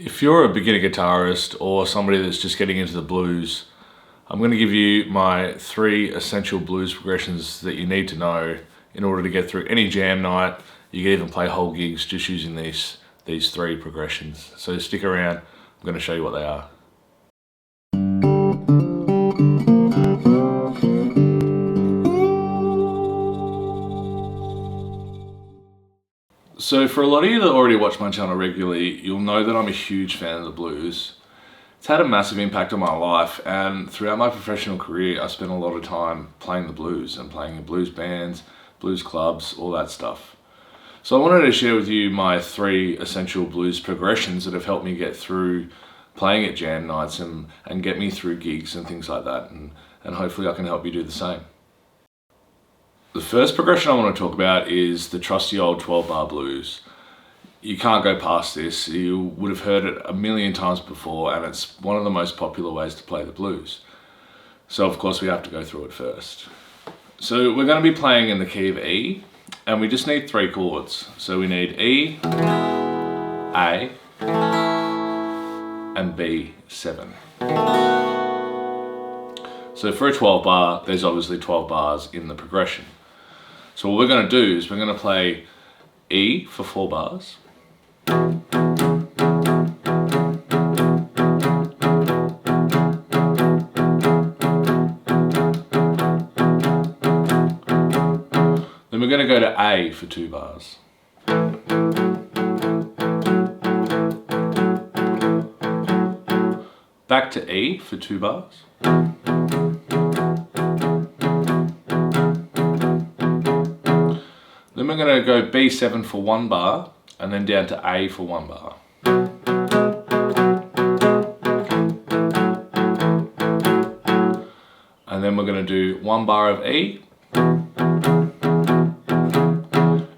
If you're a beginner guitarist or somebody that's just getting into the blues, I'm going to give you my 3 essential blues progressions that you need to know in order to get through any jam night. You can even play whole gigs just using these 3 progressions. So stick around, I'm going to show you what they are. So for a lot of you that already watch my channel regularly, you'll know that I'm a huge fan of the blues. It's had a massive impact on my life, and throughout my professional career I spent a lot of time playing the blues and playing in blues bands, blues clubs, all that stuff. So I wanted to share with you my 3 essential blues progressions that have helped me get through playing at jam nights and get me through gigs and things like that, and hopefully I can help you do the same. The first progression I want to talk about is the trusty old 12-bar blues. You can't go past this. You would have heard it a million times before, and it's one of the most popular ways to play the blues. So of course we have to go through it first. So we're going to be playing in the key of E, and we just need 3 chords. So we need E, A, and B7. So for a 12 bar, there's obviously 12 bars in the progression. So what we're going to do is we're going to play E for 4 bars. Then we're going to go to A for 2 bars. Back to E for 2 bars. Then we're going to go B7 for 1 bar, and then down to A for 1 bar. And then we're going to do 1 bar of E, and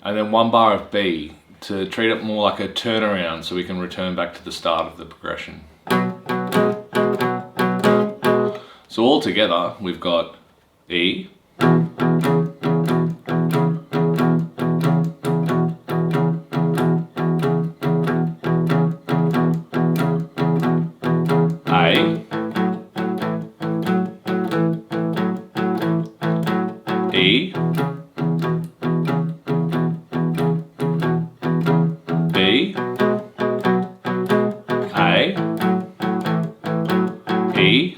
then 1 bar of B to treat it more like a turnaround so we can return back to the start of the progression. So all together we've got E, E, B, A, E,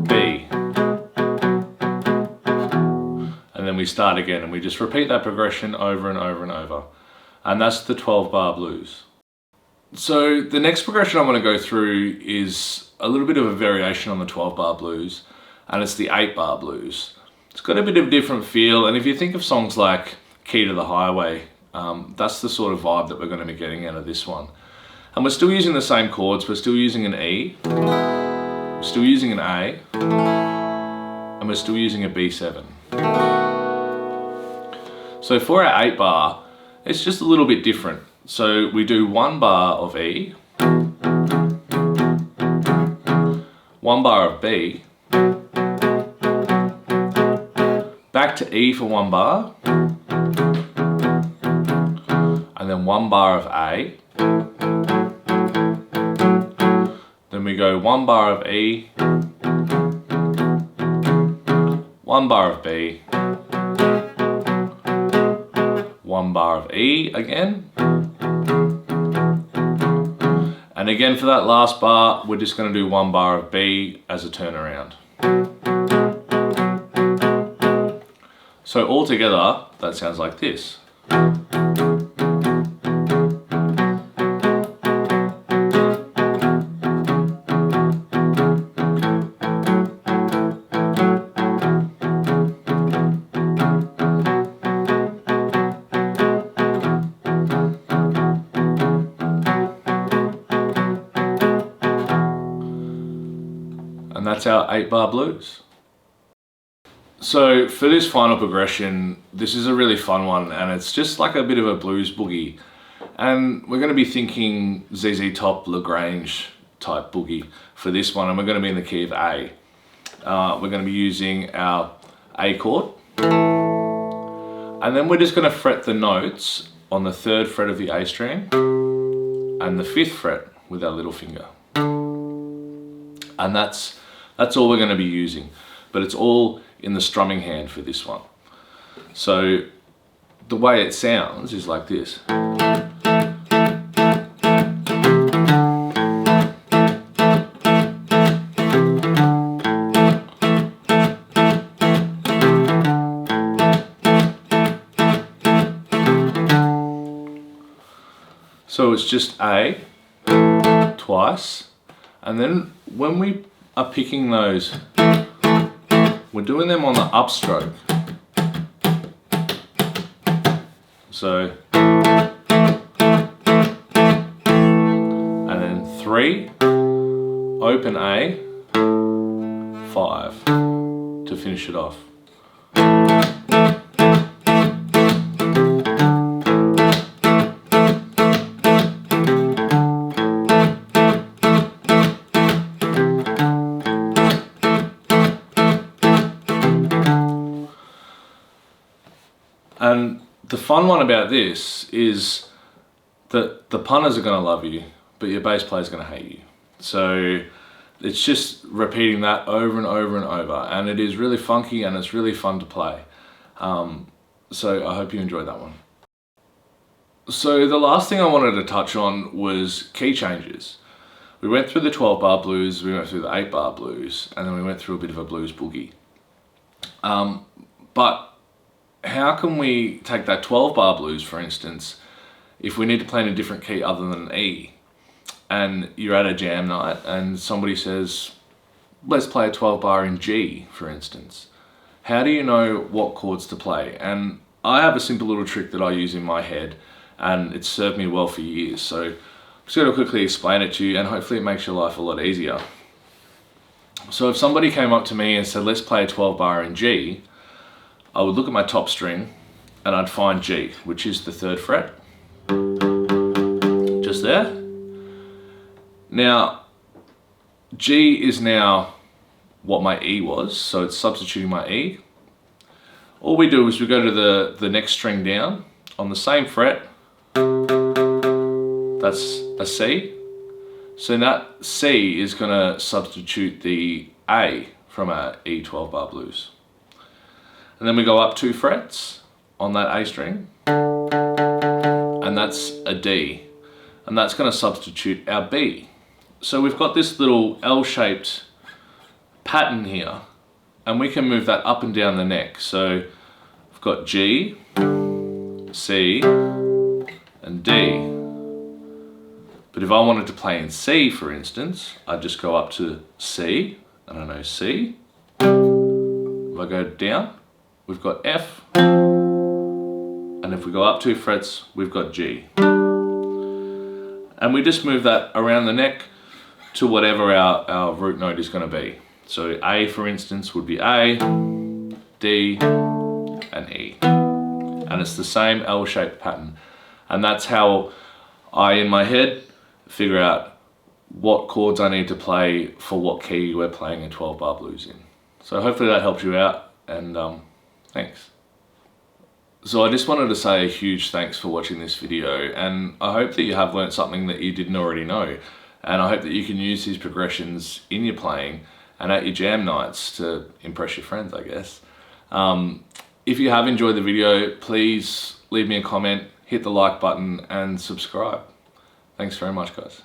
B. And then we start again, and we just repeat that progression over and over and over. And that's the 12-bar blues. So the next progression I want to go through is a little bit of a variation on the 12-bar blues, and it's the 8-bar blues. It's got a bit of a different feel, and if you think of songs like Key to the Highway, that's the sort of vibe that we're going to be getting out of this one. And we're still using the same chords. We're still using an E, we're still using an A, and we're still using a B7. So for our 8-bar, it's just a little bit different. So we do 1 bar of E, 1 bar of B, back to E for 1 bar, and then 1 bar of A. Then we go 1 bar of E, 1 bar of B, 1 bar of E again. And again for that last bar, we're just going to do 1 bar of B as a turnaround. So all together, that sounds like this. And that's our 8-bar blues. So for this final progression, this is a really fun one, and it's just like a bit of a blues boogie. And we're going to be thinking ZZ Top, LaGrange type boogie for this one, and we're going to be in the key of A. We're going to be using our A chord, and then we're just going to fret the notes on the 3rd fret of the A string, and the 5th fret with our little finger. And that's all we're going to be using, but it's all in the strumming hand for this one. So the way it sounds is like this. So it's just A twice, and then when we are picking those, we're doing them on the upstroke. So, and then 3, open A, 5 to finish it off. And the fun one about this is that the punters are going to love you, but your bass player is going to hate you. So it's just repeating that over and over and over, and it is really funky and it's really fun to play. So I hope you enjoyed that one. So the last thing I wanted to touch on was key changes. We went through the 12-bar blues, we went through the 8-bar blues, and then we went through a bit of a blues boogie. But how can we take that 12-bar blues, for instance, if we need to play in a different key other than E, and you're at a jam night and somebody says, let's play a 12-bar in G, for instance. How do you know what chords to play? And I have a simple little trick that I use in my head, and it's served me well for years. So I'm just going to quickly explain it to you, and hopefully it makes your life a lot easier. So if somebody came up to me and said, let's play a 12-bar in G, I would look at my top string and I'd find G, which is the 3rd fret. Just there. Now, G is now what my E was, so it's substituting my E. All we do is we go to the next string down on the same fret. That's a C. So that C is going to substitute the A from our E 12-bar blues. And then we go up 2 frets on that A string, and that's a D, and that's going to substitute our B. So we've got this little L-shaped pattern here, and we can move that up and down the neck. So we've got G, C, and D. But if I wanted to play in C, for instance, I'd just go up to C, and I know C. If I go down, we've got F, and if we go up 2 frets, we've got G. And we just move that around the neck to whatever our root note is going to be. So A, for instance, would be A, D, and E. And it's the same L-shaped pattern. And that's how I, in my head, figure out what chords I need to play for what key we're playing a 12-bar blues in. So hopefully that helps you out, and thanks. So I just wanted to say a huge thanks for watching this video, and I hope that you have learnt something that you didn't already know, and I hope that you can use these progressions in your playing and at your jam nights to impress your friends, I guess. If you have enjoyed the video, please leave me a comment, hit the like button and subscribe. Thanks very much, guys.